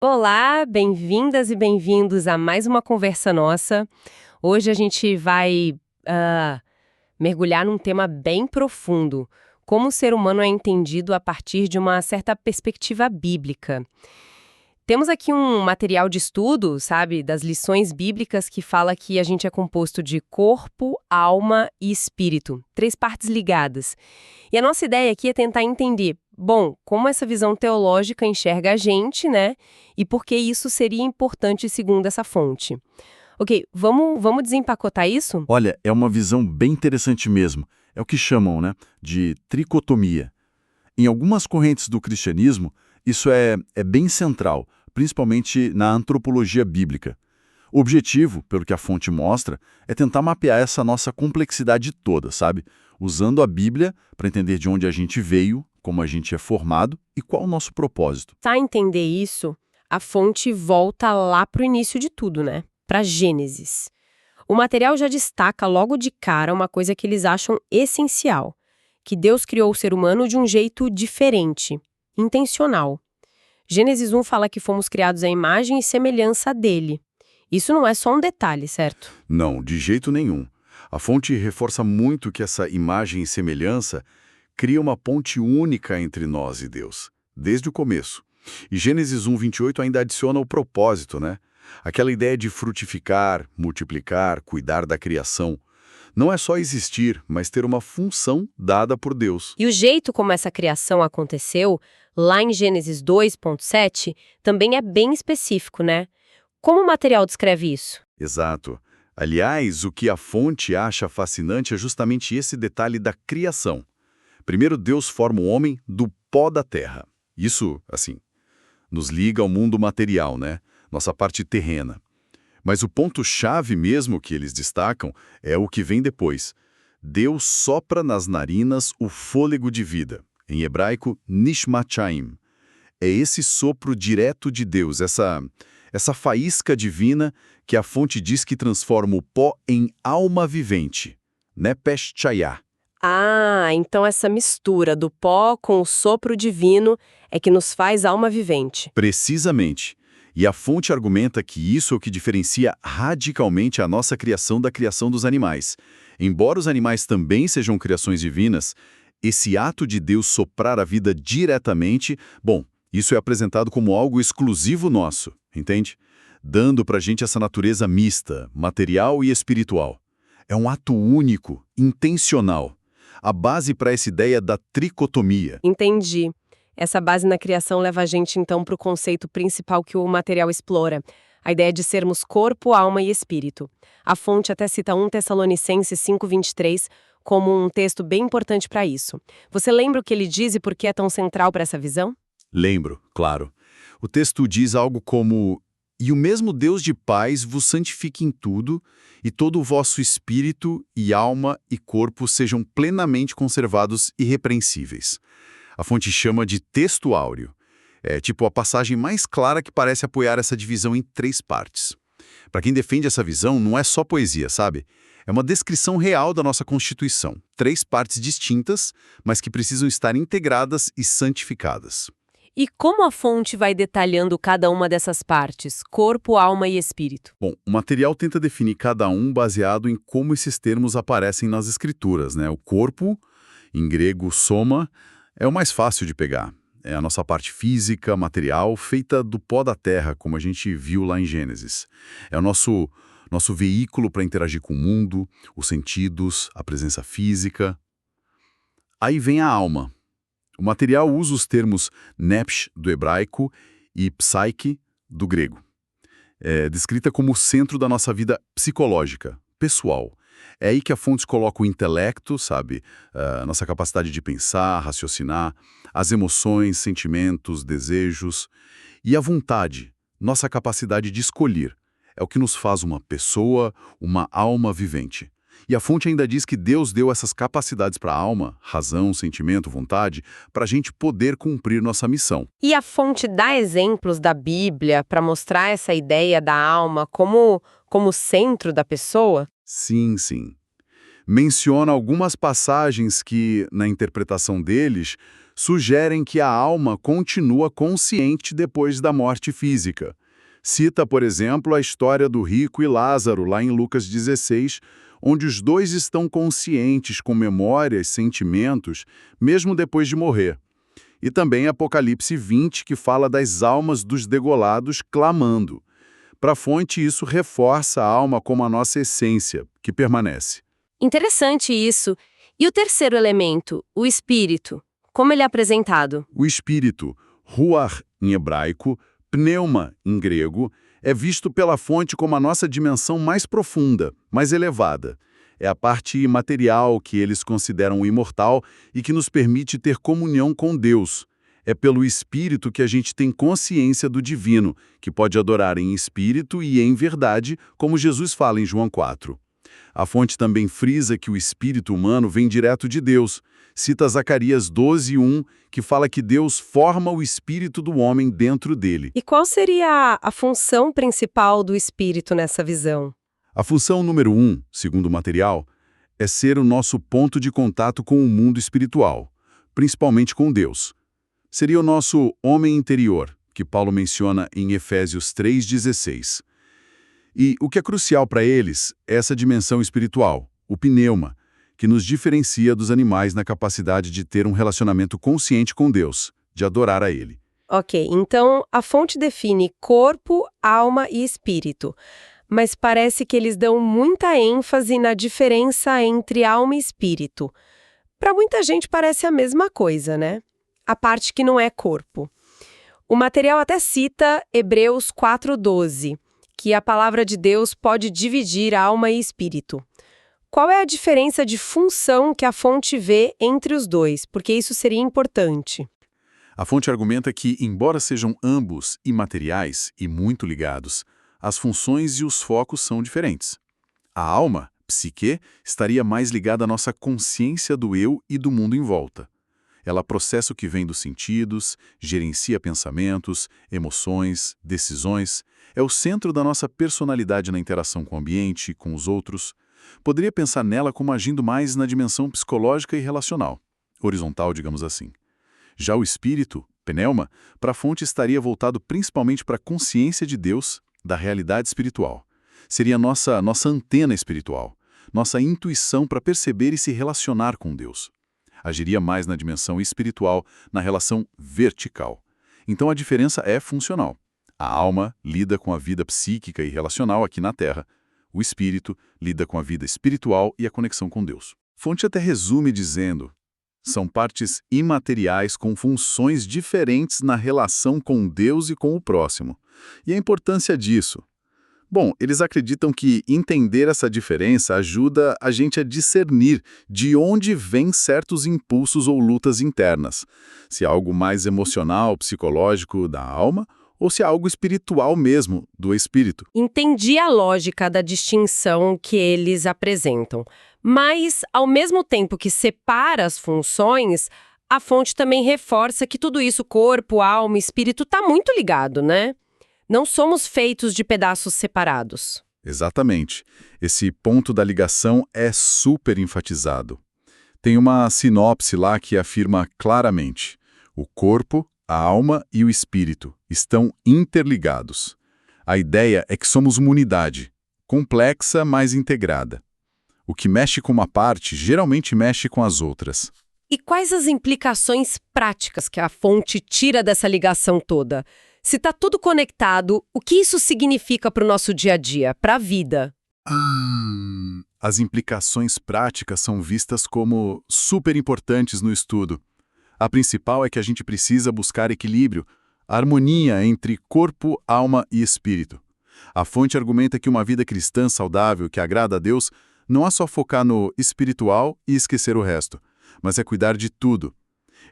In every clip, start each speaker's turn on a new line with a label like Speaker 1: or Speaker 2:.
Speaker 1: Olá, bem-vindas e bem-vindos a mais uma conversa nossa. Hoje a gente vai ah, mergulhar num tema bem profundo: como o ser humano é entendido a partir de uma certa perspectiva bíblica. Temos aqui um material de estudo, sabe, das lições bíblicas que fala que a gente é composto de corpo, alma e espírito, três partes ligadas. E a nossa ideia aqui é tentar entender, bom, como essa visão teológica enxerga a gente, né? E por que isso seria importante segundo essa fonte. Ok, vamos desempacotar isso?
Speaker 2: Olha, é uma visão bem interessante mesmo. É o que chamam, né, de tricotomia. Em algumas correntes do cristianismo, isso é bem central, principalmente na antropologia bíblica. O objetivo, pelo que a fonte mostra, é tentar mapear essa nossa complexidade toda, sabe? Usando a Bíblia para entender de onde a gente veio, como a gente é formado e qual o nosso propósito.
Speaker 1: Para entender isso, a fonte volta lá para o início de tudo, né? Para Gênesis. O material já destaca logo de cara uma coisa que eles acham essencial: que Deus criou o ser humano de um jeito diferente, intencional. Gênesis 1 fala que fomos criados à imagem e semelhança dele. Isso não é só um detalhe, certo?
Speaker 2: Não, de jeito nenhum. A fonte reforça muito que essa imagem e semelhança cria uma ponte única entre nós e Deus, desde o começo. E Gênesis 1:28 ainda adiciona o propósito, né? Aquela ideia de frutificar, multiplicar, cuidar da criação. Não é só existir, mas ter uma função dada por Deus.
Speaker 1: E o jeito como essa criação aconteceu, lá em Gênesis 2,7, também é bem específico, né? Como o material descreve isso?
Speaker 2: Exato. Aliás, o que a fonte acha fascinante é justamente esse detalhe da criação. Primeiro, Deus forma o homem do pó da terra. Isso, assim, nos liga ao mundo material, né? Nossa parte terrena. Mas o ponto-chave mesmo que eles destacam é o que vem depois. Deus sopra nas narinas o fôlego de vida. Em hebraico, nishmachaim. É esse sopro direto de Deus, essa faísca divina que a fonte diz que transforma o pó em alma vivente. Nepesh chayah.
Speaker 1: Ah, então essa mistura do pó com o sopro divino é que nos faz alma vivente.
Speaker 2: Precisamente. E a fonte argumenta que isso é o que diferencia radicalmente a nossa criação da criação dos animais. Embora os animais também sejam criações divinas, esse ato de Deus soprar a vida diretamente, bom, isso é apresentado como algo exclusivo nosso, entende? Dando pra gente essa natureza mista, material e espiritual. É um ato único, intencional. A base para essa ideia da tricotomia.
Speaker 1: Entendi. Essa base na criação leva a gente então para o conceito principal que o material explora, a ideia de sermos corpo, alma e espírito. A fonte até cita 1 Tessalonicenses 5:23 como um texto bem importante para isso. Você lembra o que ele diz e por que é tão central para essa visão?
Speaker 2: Lembro, claro. O texto diz algo como: "E o mesmo Deus de paz vos santifique em tudo, e todo o vosso espírito e alma e corpo sejam plenamente conservados irrepreensíveis." A fonte chama de texto áureo. É tipo a passagem mais clara que parece apoiar essa divisão em três partes. Para quem defende essa visão, não é só poesia, sabe? É uma descrição real da nossa Constituição. Três partes distintas, mas que precisam estar integradas e santificadas.
Speaker 1: E como a fonte vai detalhando cada uma dessas partes, corpo, alma e espírito?
Speaker 2: Bom, o material tenta definir cada um baseado em como esses termos aparecem nas escrituras, né? O corpo, em grego soma, é o mais fácil de pegar. É a nossa parte física, material, feita do pó da terra, como a gente viu lá em Gênesis. É o nosso veículo para interagir com o mundo, os sentidos, a presença física. Aí vem a alma. O material usa os termos nepsh, do hebraico, e psyche, do grego. É descrita como o centro da nossa vida psicológica, pessoal. É aí que a fonte coloca o intelecto, sabe? A nossa capacidade de pensar, raciocinar, as emoções, sentimentos, desejos. E a vontade, nossa capacidade de escolher. É o que nos faz uma pessoa, uma alma vivente. E a fonte ainda diz que Deus deu essas capacidades para a alma, razão, sentimento, vontade, para a gente poder cumprir nossa missão.
Speaker 1: E a fonte dá exemplos da Bíblia para mostrar essa ideia da alma como centro da pessoa?
Speaker 2: Sim, sim. Menciona algumas passagens que, na interpretação deles, sugerem que a alma continua consciente depois da morte física. Cita, por exemplo, a história do rico e Lázaro, lá em Lucas 16, onde os dois estão conscientes com memórias, sentimentos, mesmo depois de morrer. E também Apocalipse 20, que fala das almas dos degolados clamando. Para a fonte, isso reforça a alma como a nossa essência, que permanece.
Speaker 1: Interessante isso. E o terceiro elemento, o espírito, como ele é apresentado?
Speaker 2: O espírito, ruach em hebraico, pneuma em grego, é visto pela fonte como a nossa dimensão mais profunda, mais elevada. É a parte imaterial que eles consideram imortal e que nos permite ter comunhão com Deus. É pelo Espírito que a gente tem consciência do divino, que pode adorar em espírito e em verdade, como Jesus fala em João 4. A fonte também frisa que o espírito humano vem direto de Deus. Cita Zacarias 12:1, que fala que Deus forma o espírito do homem dentro dele.
Speaker 1: E qual seria a função principal do espírito nessa visão?
Speaker 2: A função número 1, segundo o material, é ser o nosso ponto de contato com o mundo espiritual, principalmente com Deus. Seria o nosso homem interior, que Paulo menciona em Efésios 3,16. E o que é crucial para eles é essa dimensão espiritual, o pneuma, que nos diferencia dos animais na capacidade de ter um relacionamento consciente com Deus, de adorar a Ele.
Speaker 1: Ok, então a fonte define corpo, alma e espírito. Mas parece que eles dão muita ênfase na diferença entre alma e espírito. Para muita gente parece a mesma coisa, né? A parte que não é corpo. O material até cita Hebreus 4:12, que a palavra de Deus pode dividir alma e espírito. Qual é a diferença de função que a fonte vê entre os dois? Porque isso seria importante.
Speaker 2: A fonte argumenta que, embora sejam ambos imateriais e muito ligados, as funções e os focos são diferentes. A alma, psique, estaria mais ligada à nossa consciência do eu e do mundo em volta. Ela processa o que vem dos sentidos, gerencia pensamentos, emoções, decisões, é o centro da nossa personalidade na interação com o ambiente, com os outros. Poderia pensar nela como agindo mais na dimensão psicológica e relacional, horizontal, digamos assim. Já o espírito, pneuma, para a fonte estaria voltado principalmente para a consciência de Deus, da realidade espiritual. Seria nossa antena espiritual, nossa intuição para perceber e se relacionar com Deus. Agiria mais na dimensão espiritual, na relação vertical. Então a diferença é funcional. A alma lida com a vida psíquica e relacional aqui na Terra. O espírito lida com a vida espiritual e a conexão com Deus. Fonte até resume dizendo: são partes imateriais com funções diferentes na relação com Deus e com o próximo. E a importância disso? Bom, eles acreditam que entender essa diferença ajuda a gente a discernir de onde vêm certos impulsos ou lutas internas. Se é algo mais emocional, psicológico da alma, ou se é algo espiritual mesmo, do espírito.
Speaker 1: Entendi a lógica da distinção que eles apresentam. Mas, ao mesmo tempo que separa as funções, a fonte também reforça que tudo isso, corpo, alma, espírito, está muito ligado, né? Não somos feitos de pedaços separados.
Speaker 2: Exatamente. Esse ponto da ligação é super enfatizado. Tem uma sinopse lá que afirma claramente: o corpo, a alma e o espírito estão interligados. A ideia é que somos uma unidade, complexa, mas integrada. O que mexe com uma parte geralmente mexe com as outras.
Speaker 1: E quais as implicações práticas que a fonte tira dessa ligação toda? Se está tudo conectado, o que isso significa para o nosso dia a dia, para a vida?
Speaker 2: As implicações práticas são vistas como super importantes no estudo. A principal é que a gente precisa buscar equilíbrio, harmonia entre corpo, alma e espírito. A fonte argumenta que uma vida cristã saudável que agrada a Deus não é só focar no espiritual e esquecer o resto, mas é cuidar de tudo.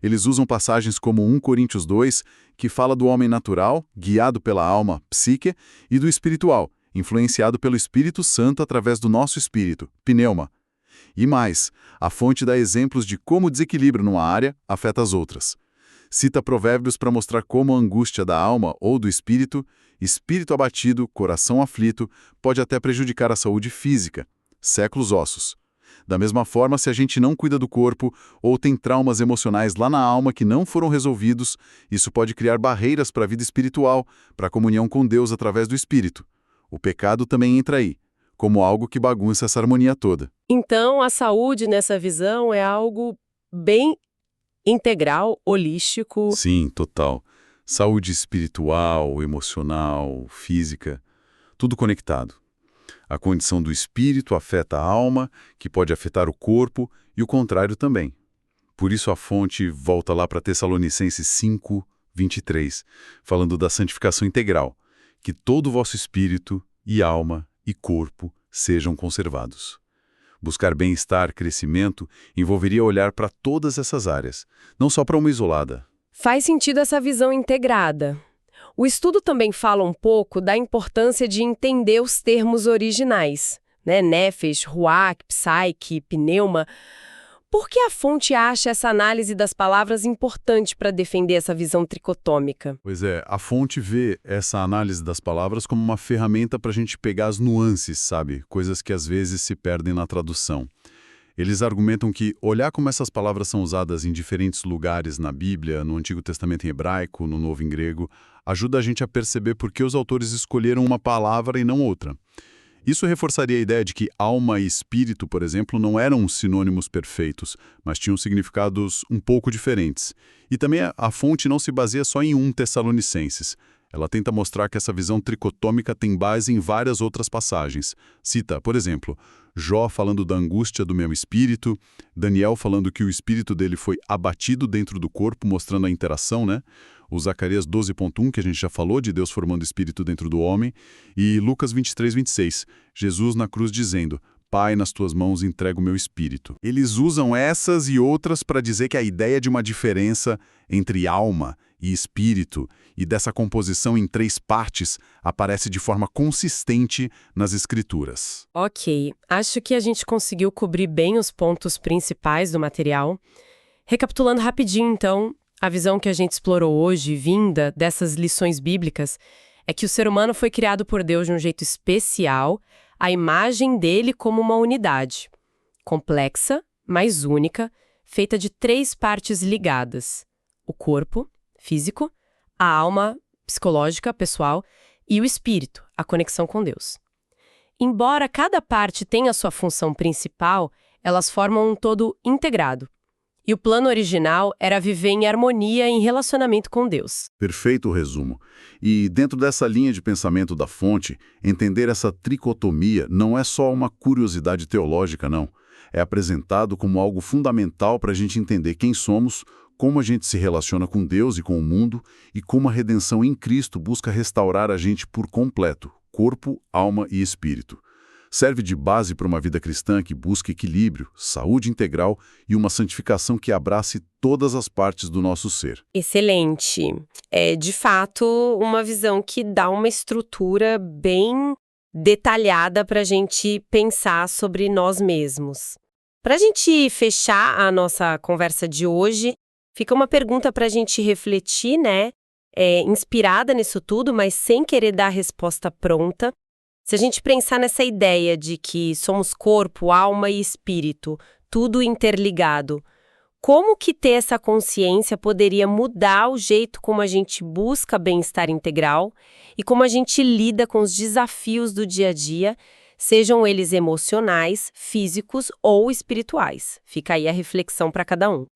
Speaker 2: Eles usam passagens como 1 Coríntios 2, que fala do homem natural, guiado pela alma, psique, e do espiritual, influenciado pelo Espírito Santo através do nosso espírito, pneuma. E mais, a fonte dá exemplos de como o desequilíbrio numa área afeta as outras. Cita provérbios para mostrar como a angústia da alma ou do espírito abatido, coração aflito, pode até prejudicar a saúde física, seca os ossos. Da mesma forma, se a gente não cuida do corpo ou tem traumas emocionais lá na alma que não foram resolvidos, isso pode criar barreiras para a vida espiritual, para a comunhão com Deus através do Espírito. O pecado também entra aí, como algo que bagunça essa harmonia toda.
Speaker 1: Então, a saúde nessa visão é algo bem integral, holístico.
Speaker 2: Sim, total. Saúde espiritual, emocional, física, tudo conectado. A condição do espírito afeta a alma, que pode afetar o corpo, e o contrário também. Por isso a fonte volta lá para Tessalonicenses 5, 23, falando da santificação integral, que todo o vosso espírito e alma e corpo sejam conservados. Buscar bem-estar, crescimento, envolveria olhar para todas essas áreas, não só para uma isolada.
Speaker 1: Faz sentido essa visão integrada. O estudo também fala um pouco da importância de entender os termos originais, né? Nefesh, ruach, psique, pneuma. Por que a fonte acha essa análise das palavras importante para defender essa visão tricotômica?
Speaker 2: Pois é, a fonte vê essa análise das palavras como uma ferramenta para a gente pegar as nuances, sabe? Coisas que às vezes se perdem na tradução. Eles argumentam que olhar como essas palavras são usadas em diferentes lugares na Bíblia, no Antigo Testamento em hebraico, no Novo em grego, ajuda a gente a perceber por que os autores escolheram uma palavra e não outra. Isso reforçaria a ideia de que alma e espírito, por exemplo, não eram sinônimos perfeitos, mas tinham significados um pouco diferentes. E também a fonte não se baseia só em 1 Tessalonicenses. Ela tenta mostrar que essa visão tricotômica tem base em várias outras passagens. Cita, por exemplo, Jó falando da angústia do meu espírito, Daniel falando que o espírito dele foi abatido dentro do corpo, mostrando a interação, né? O Zacarias 12.1, que a gente já falou, de Deus formando o espírito dentro do homem, e Lucas 23:26, Jesus na cruz dizendo: Pai, nas tuas mãos entrego o meu espírito. Eles usam essas e outras para dizer que a ideia de uma diferença entre alma e espírito e dessa composição em 3 partes aparece de forma consistente nas Escrituras.
Speaker 1: Ok, acho que a gente conseguiu cobrir bem os pontos principais do material. Recapitulando rapidinho, então, a visão que a gente explorou hoje, vinda dessas lições bíblicas, é que o ser humano foi criado por Deus de um jeito especial, a imagem dele como uma unidade, complexa, mas única, feita de 3 partes ligadas: o corpo, físico, a alma, psicológica, pessoal, e o espírito, a conexão com Deus. Embora cada parte tenha sua função principal, elas formam um todo integrado. E o plano original era viver em harmonia em relacionamento com Deus.
Speaker 2: Perfeito o resumo. E dentro dessa linha de pensamento da fonte, entender essa tricotomia não é só uma curiosidade teológica, não. É apresentado como algo fundamental para a gente entender quem somos, como a gente se relaciona com Deus e com o mundo, e como a redenção em Cristo busca restaurar a gente por completo, corpo, alma e espírito. Serve de base para uma vida cristã que busca equilíbrio, saúde integral e uma santificação que abrace todas as partes do nosso ser.
Speaker 1: Excelente. É, de fato, uma visão que dá uma estrutura bem detalhada para a gente pensar sobre nós mesmos. Para a gente fechar a nossa conversa de hoje, fica uma pergunta para a gente refletir, né? Inspirada nisso tudo, mas sem querer dar a resposta pronta. Se a gente pensar nessa ideia de que somos corpo, alma e espírito, tudo interligado, como que ter essa consciência poderia mudar o jeito como a gente busca bem-estar integral e como a gente lida com os desafios do dia a dia, sejam eles emocionais, físicos ou espirituais? Fica aí a reflexão para cada um.